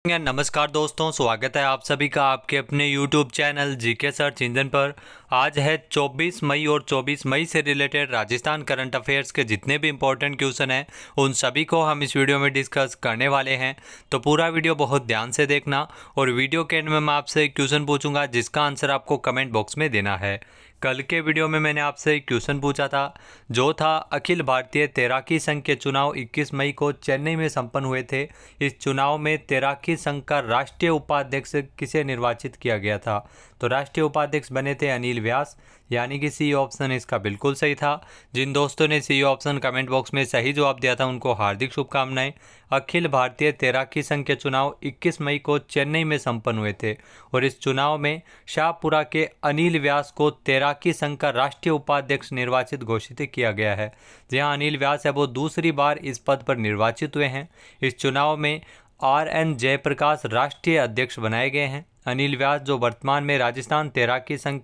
नमस्कार दोस्तों, स्वागत है आप सभी का आपके अपने YouTube channel GK search engine पर। आज है 24 मई और 24 मई से रिलेटेड राजस्थान करंट अफेयर्स के जितने भी इंपॉर्टेंट क्वेश्चन हैं उन सभी को हम इस वीडियो में डिस्कस करने वाले हैं। तो पूरा वीडियो बहुत ध्यान से देखना और वीडियो के एंड में मैं आपसे एक क्वेश्चन पूछूंगा जिसका आंसर आपको कमेंट बॉक्स में देना है। कल के वीडियो में मैंने आपसे एक क्वेश्चन पूछा था जो था अखिल भारतीय तैराकी संघ के चुनाव 21 मई को चेन्नई में संपन्न हुए थे। इस चुनाव में तैराकी संघ का राष्ट्रीय उपाध्यक्ष किसे निर्वाचित किया गया था? तो राष्ट्रीय उपाध्यक्ष बने थे अनिल व्यास, यानी कि सी ऑप्शन इसका बिल्कुल सही था। जिन दोस्तों ने सी ऑप्शन कमेंट बॉक्स में सही जवाब दिया था उनको हार्दिक शुभकामनाएं। अखिल भारतीय तैराकी संघ के चुनाव 21 मई को चेन्नई में संपन्न हुए थे और इस चुनाव में शाहपुरा के अनिल व्यास को तैराकी संघ का राष्ट्रीय उपाध्यक्ष निर्वाचित घोषित किया गया है। जहां अनिल व्यास है वो दूसरी बार इस पद पर निर्वाचित हुए हैं। इस चुनाव में RN जयप्रकाश राष्ट्रीय अध्यक्ष बनाए गए हैं। अनिल व्यास जो वर्तमान में राजस्थान तैराकी संघ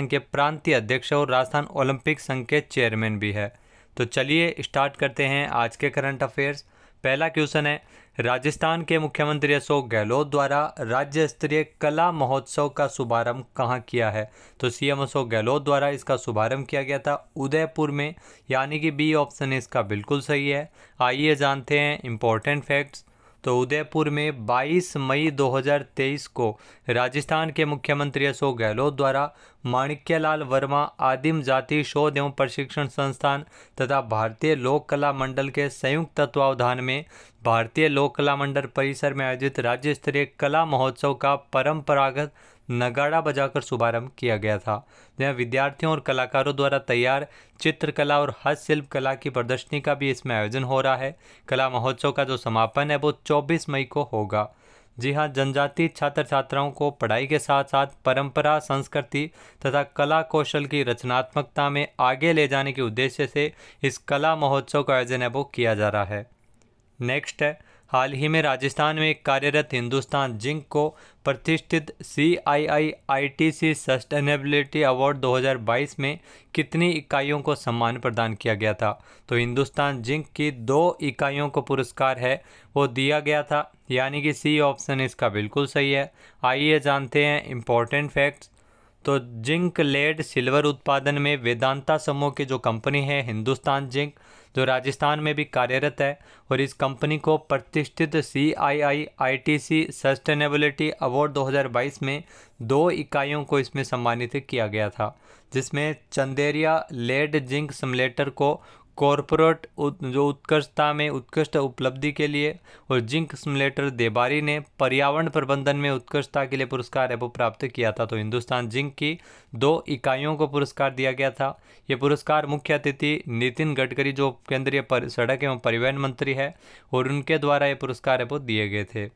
के प्रांतीय अध्यक्ष और राजस्थान ओलंपिक संघ के चेयरमैन भी है। तो चलिए स्टार्ट करते हैं आज के करंट अफेयर्स। पहला क्वेश्चन है, राजस्थान के मुख्यमंत्री अशोक गहलोत द्वारा राज्य स्तरीय कला महोत्सव का शुभारंभ कहाँ किया है? तो CM अशोक गहलोत द्वारा इसका शुभारंभ किया गया था उदयपुर में, यानी कि बी ऑप्शन इसका बिल्कुल सही है। आइए जानते हैं इंपॉर्टेंट फैक्ट्स। तो उदयपुर में 22 मई 2023 को राजस्थान के मुख्यमंत्री अशोक गहलोत द्वारा माणिक्यलाल वर्मा आदिम जाति शोध एवं प्रशिक्षण संस्थान तथा भारतीय लोक कला मंडल के संयुक्त तत्वावधान में भारतीय लोक कला मंडल परिसर में आयोजित राज्य स्तरीय कला महोत्सव का परंपरागत नगाड़ा बजाकर शुभारंभ किया गया था। जहाँ विद्यार्थियों और कलाकारों द्वारा तैयार चित्रकला और हस्तशिल्प कला की प्रदर्शनी का भी इसमें आयोजन हो रहा है। कला महोत्सव का जो समापन है वो 24 मई को होगा। जी हाँ, जनजातीय छात्र छात्राओं को पढ़ाई के साथ साथ परंपरा, संस्कृति तथा कला कौशल की रचनात्मकता में आगे ले जाने के उद्देश्य से इस कला महोत्सव का आयोजन है वो किया जा रहा है। नेक्स्ट है, हाल ही में राजस्थान में कार्यरत हिंदुस्तान जिंक को प्रतिष्ठित CII-ITC सस्टेनेबिलिटी अवार्ड 2022 में कितनी इकाइयों को सम्मान प्रदान किया गया था? तो हिंदुस्तान जिंक की 2 इकाइयों को पुरस्कार है वो दिया गया था, यानी कि सी ऑप्शन इसका बिल्कुल सही है। आइए जानते हैं इंपॉर्टेंट फैक्ट्स। तो जिंक लेड सिल्वर उत्पादन में वेदांता समूह की जो कंपनी है हिंदुस्तान जिंक, जो राजस्थान में भी कार्यरत है और इस कंपनी को प्रतिष्ठित CII-ITC सस्टेनेबिलिटी अवार्ड 2022 में 2 इकाइयों को इसमें सम्मानित किया गया था, जिसमें चंदेरिया लेड जिंक सिमुलेटर को कॉरपोरेट जो उत्कृष्टता में उत्कृष्ट उपलब्धि के लिए और जिंक सिमुलेटर देबारी ने पर्यावरण प्रबंधन में उत्कृष्टता के लिए पुरस्कार है वो प्राप्त किया था। तो हिंदुस्तान जिंक की 2 इकाइयों को पुरस्कार दिया गया था। ये पुरस्कार मुख्य अतिथि नितिन गडकरी जो केंद्रीय सड़क एवं परिवहन मंत्री है और उनके द्वारा ये पुरस्कार है वो दिए गए थे।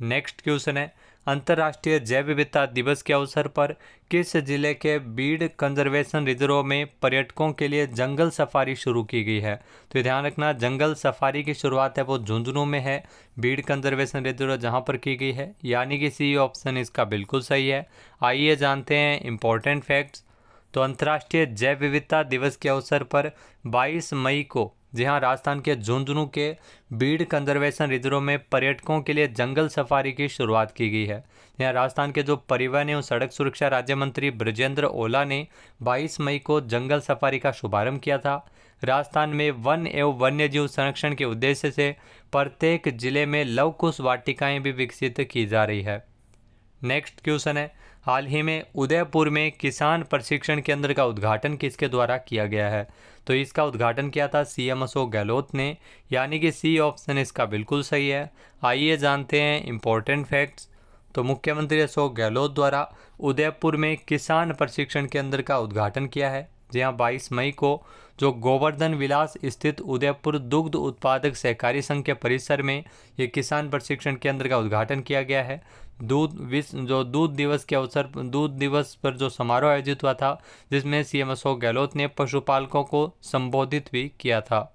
नेक्स्ट क्वेश्चन है, अंतर्राष्ट्रीय जैव विविधता दिवस के अवसर पर किस जिले के बीड कंजर्वेशन रिजर्व में पर्यटकों के लिए जंगल सफारी शुरू की गई है? तो ध्यान रखना, जंगल सफारी की शुरुआत है वो झुंझुनू में है, बीड कंजर्वेशन रिजर्व जहां पर की गई है, यानी कि सी ऑप्शन इसका बिल्कुल सही है। आइए जानते हैं इंपॉर्टेंट फैक्ट्स। तो अंतर्राष्ट्रीय जैव विविधता दिवस के अवसर पर 22 मई को जहाँ राजस्थान के झुंझुनू के बीड कंजर्वेशन रिजर्व में पर्यटकों के लिए जंगल सफारी की शुरुआत की गई है। यहाँ राजस्थान के जो परिवहन एवं सड़क सुरक्षा राज्य मंत्री ब्रजेंद्र ओला ने 22 मई को जंगल सफारी का शुभारंभ किया था। राजस्थान में वन एवं वन्यजीव संरक्षण के उद्देश्य से प्रत्येक जिले में लव कुश वाटिकाएं भी विकसित की जा रही है। नेक्स्ट क्वेश्चन है, हाल ही में उदयपुर में किसान प्रशिक्षण केंद्र का उद्घाटन किसके द्वारा किया गया है? तो इसका उद्घाटन किया था CM अशोक गहलोत ने, यानी कि सी ऑप्शन इसका बिल्कुल सही है। आइए जानते हैं इंपॉर्टेंट फैक्ट्स। तो मुख्यमंत्री अशोक गहलोत द्वारा उदयपुर में किसान प्रशिक्षण केंद्र का उद्घाटन किया है, जहाँ 22 मई को जो गोवर्धन विलास स्थित उदयपुर दुग्ध उत्पादक सहकारी संघ के परिसर में ये किसान प्रशिक्षण केंद्र का उद्घाटन किया गया है। दूध दिवस पर जो समारोह आयोजित हुआ था जिसमें CM अशोक गहलोत ने पशुपालकों को संबोधित भी किया था।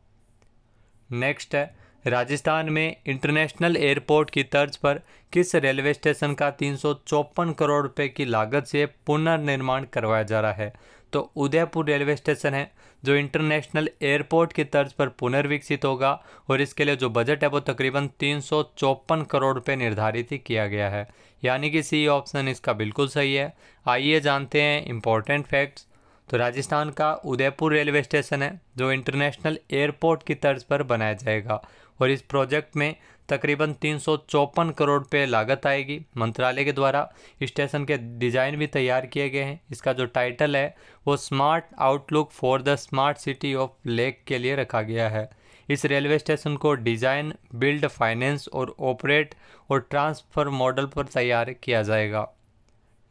नेक्स्ट है, राजस्थान में इंटरनेशनल एयरपोर्ट की तर्ज पर किस रेलवे स्टेशन का 354 करोड़ रुपए की लागत से पुनर्निर्माण करवाया जा रहा है? तो उदयपुर रेलवे स्टेशन है जो इंटरनेशनल एयरपोर्ट की तर्ज पर पुनर्विकसित होगा और इसके लिए जो बजट है वो तकरीबन 354 करोड़ रुपए निर्धारित ही किया गया है, यानी कि सी ऑप्शन इसका बिल्कुल सही है। आइए जानते हैं इम्पोर्टेंट फैक्ट्स। तो राजस्थान का उदयपुर रेलवे स्टेशन है जो इंटरनेशनल एयरपोर्ट की तर्ज पर बनाया जाएगा और इस प्रोजेक्ट में तकरीबन 354 करोड़ रुपये लागत आएगी। मंत्रालय के द्वारा स्टेशन के डिज़ाइन भी तैयार किए गए हैं। इसका जो टाइटल है वो smart outlook for the smart city of lake के लिए रखा गया है। इस रेलवे स्टेशन को डिज़ाइन, बिल्ड, फाइनेंस और ऑपरेट और ट्रांसफ़र मॉडल पर तैयार किया जाएगा।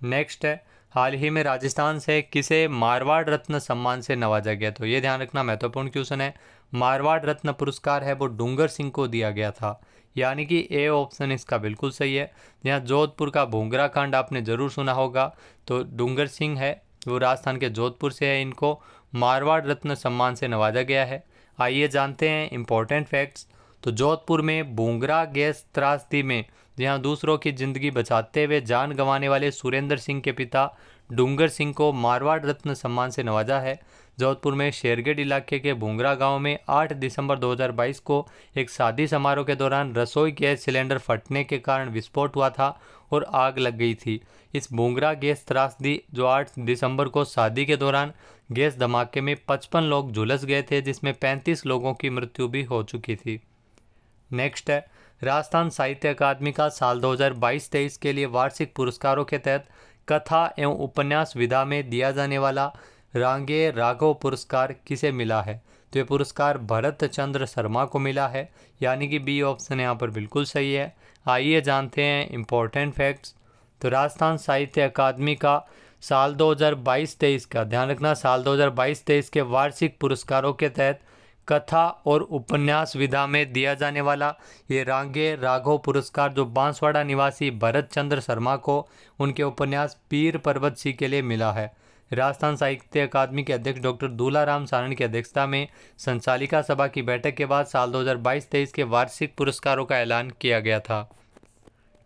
नेक्स्ट है, हाल ही में राजस्थान से किसे मारवाड़ रत्न सम्मान से नवाजा गया? तो ये ध्यान रखना महत्वपूर्ण क्वेश्चन है। मारवाड़ रत्न पुरस्कार है वो डूंगर सिंह को दिया गया था, यानी कि ए ऑप्शन इसका बिल्कुल सही है। यहाँ जोधपुर का भूंगरा कांड आपने ज़रूर सुना होगा, तो डूंगर सिंह है वो राजस्थान के जोधपुर से है, इनको मारवाड़ रत्न सम्मान से नवाजा गया है। आइए जानते हैं इम्पोर्टेंट फैक्ट्स। तो जोधपुर में भूंगरा गैस त्रासदी में जहां दूसरों की ज़िंदगी बचाते हुए जान गंवाने वाले सुरेंद्र सिंह के पिता डूंगर सिंह को मारवाड़ रत्न सम्मान से नवाजा है। जोधपुर में शेरगढ़ इलाके के भूंगरा गांव में 8 दिसंबर 2022 को एक शादी समारोह के दौरान रसोई गैस सिलेंडर फटने के कारण विस्फोट हुआ था और आग लग गई थी। इस भूंगरा गैस त्रासदी जो 8 दिसंबर को शादी के दौरान गैस धमाके में 55 लोग झुलस गए थे, जिसमें 35 लोगों की मृत्यु भी हो चुकी थी। नेक्स्ट है, राजस्थान साहित्य अकादमी का साल 2022-23 के लिए वार्षिक पुरस्कारों के तहत कथा एवं उपन्यास विधा में दिया जाने वाला रांगे राघव पुरस्कार किसे मिला है? तो ये पुरस्कार भरत चंद्र शर्मा को मिला है, यानी कि बी ऑप्शन यहाँ पर बिल्कुल सही है। आइए जानते हैं इम्पोर्टेंट फैक्ट्स। तो राजस्थान साहित्य अकादमी का साल 2022-23 का, ध्यान रखना, साल 2022-23 के वार्षिक पुरस्कारों के तहत कथा और उपन्यास विधा में दिया जाने वाला ये रांगे राघव पुरस्कार जो बांसवाड़ा निवासी भरत चंद्र शर्मा को उनके उपन्यास पीर पर्वत सिंह के लिए मिला है। राजस्थान साहित्य अकादमी के अध्यक्ष डॉक्टर दूलाराम सारण की अध्यक्षता में संचालिका सभा की बैठक के बाद साल 2022-23 के वार्षिक पुरस्कारों का ऐलान किया गया था।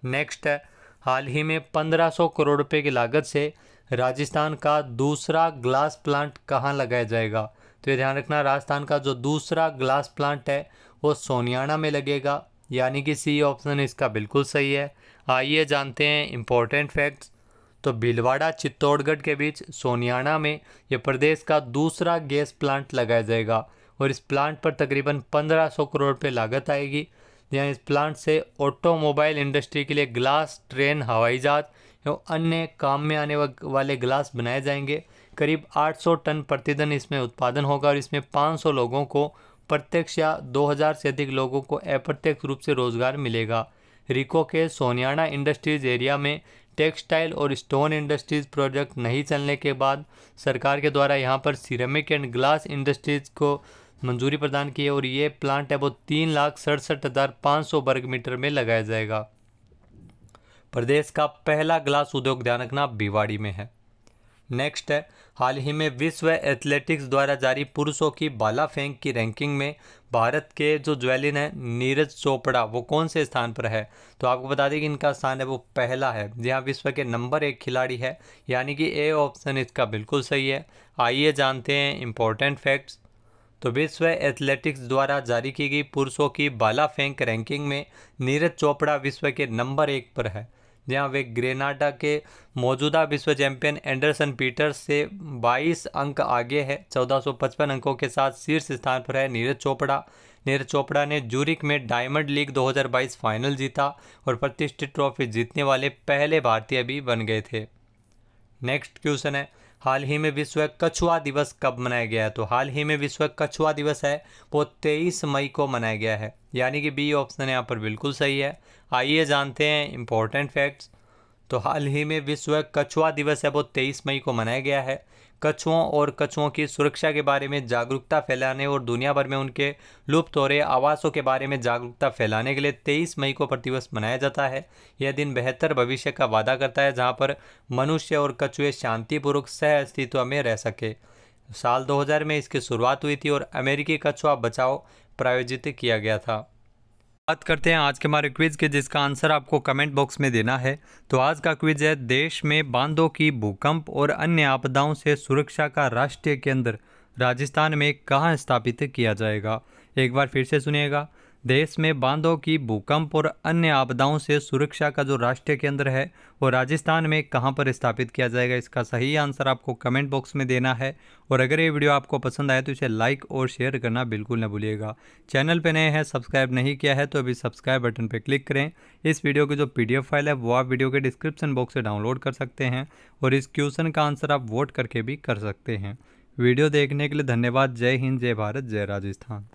नेक्स्ट है, हाल ही में 1500 करोड़ रुपए की लागत से राजस्थान का दूसरा ग्लास प्लांट कहाँ लगाया जाएगा? तो ये ध्यान रखना, राजस्थान का जो दूसरा ग्लास प्लांट है वो सोनियाना में लगेगा, यानी कि सी ऑप्शन इसका बिल्कुल सही है। आइए जानते हैं इम्पोर्टेंट फैक्ट्स। तो भीलवाड़ा चित्तौड़गढ़ के बीच सोनियाना में ये प्रदेश का दूसरा गैस प्लांट लगाया जाएगा और इस प्लांट पर तकरीबन 1500 करोड़ रुपये लागत आएगी। यहाँ इस प्लांट से ऑटोमोबाइल इंडस्ट्री के लिए ग्लास, ट्रेन, हवाई जहाज एवं अन्य काम में आने वाले ग्लास बनाए जाएंगे। करीब 800 टन प्रतिदिन इसमें उत्पादन होगा और इसमें 500 लोगों को प्रत्यक्ष या 2000 से अधिक लोगों को अप्रत्यक्ष रूप से रोजगार मिलेगा। रिको के सोनियाना इंडस्ट्रीज एरिया में टेक्सटाइल और स्टोन इंडस्ट्रीज प्रोजेक्ट नहीं चलने के बाद सरकार के द्वारा यहाँ पर सिरेमिक एंड ग्लास इंडस्ट्रीज को मंजूरी प्रदान की है और ये प्लांट है वो 3,67,500 वर्ग मीटर में लगाया जाएगा। प्रदेश का पहला ग्लास उद्योग, ध्यान रखना, भिवाड़ी में है। नेक्स्ट है, हाल ही में विश्व एथलेटिक्स द्वारा जारी पुरुषों की भाला फेंक की रैंकिंग में भारत के जो ज्वेलिन है नीरज चोपड़ा वो कौन से स्थान पर है? तो आपको बता दें कि इनका स्थान है वो पहला है, जहां विश्व के नंबर 1 खिलाड़ी है, यानी कि ए ऑप्शन इसका बिल्कुल सही है। आइए जानते हैं इम्पोर्टेंट फैक्ट्स। तो विश्व एथलेटिक्स द्वारा जारी की गई पुरुषों की भाला फेंक रैंकिंग में नीरज चोपड़ा विश्व के नंबर 1 पर है, जहां वे ग्रेनाडा के मौजूदा विश्व चैंपियन एंडरसन पीटर्स से 22 अंक आगे है। 1455 अंकों के साथ शीर्ष स्थान पर है नीरज चोपड़ा। नीरज चोपड़ा ने ज्यूरिक में डायमंड लीग 2022 फाइनल जीता और प्रतिष्ठित ट्रॉफी जीतने वाले पहले भारतीय भी बन गए थे। नेक्स्ट क्वेश्चन है, हाल ही में विश्व कछुआ दिवस कब मनाया गया है? तो हाल ही में विश्व कछुआ दिवस है वो 23 मई को मनाया गया है, यानी कि बी ऑप्शन यहाँ पर बिल्कुल सही है। आइए जानते हैं इम्पोर्टेंट फैक्ट्स। तो हाल ही में विश्व कछुआ दिवस है वो 23 मई को मनाया गया है। कछुओं और कछुओं की सुरक्षा के बारे में जागरूकता फैलाने और दुनिया भर में उनके लुप्त हो रहे आवासों के बारे में जागरूकता फैलाने के लिए 23 मई को प्रतिदिवस मनाया जाता है। यह दिन बेहतर भविष्य का वादा करता है जहां पर मनुष्य और कछुए शांतिपूर्वक सह अस्तित्व में रह सके। साल 2000 में इसकी शुरुआत हुई थी और अमेरिकी कछुआ बचाओ प्रायोजित किया गया था। बात करते हैं आज के हमारे क्विज के, जिसका आंसर आपको कमेंट बॉक्स में देना है। तो आज का क्विज है, देश में बांधों की भूकंप और अन्य आपदाओं से सुरक्षा का राष्ट्रीय केंद्र राजस्थान में कहाँ स्थापित किया जाएगा। एक बार फिर से सुनिएगा, देश में बांधों की भूकंप और अन्य आपदाओं से सुरक्षा का जो राष्ट्रीय केंद्र है वो राजस्थान में कहाँ पर स्थापित किया जाएगा। इसका सही आंसर आपको कमेंट बॉक्स में देना है। और अगर ये वीडियो आपको पसंद आए तो इसे लाइक और शेयर करना बिल्कुल न भूलिएगा। चैनल पे नए हैं, सब्सक्राइब नहीं किया है तो अभी सब्सक्राइब बटन पर क्लिक करें। इस वीडियो की जो PDF फाइल है वो आप वीडियो के डिस्क्रिप्शन बॉक्स से डाउनलोड कर सकते हैं और इस क्वेश्चन का आंसर आप वोट करके भी कर सकते हैं। वीडियो देखने के लिए धन्यवाद। जय हिंद, जय भारत, जय राजस्थान।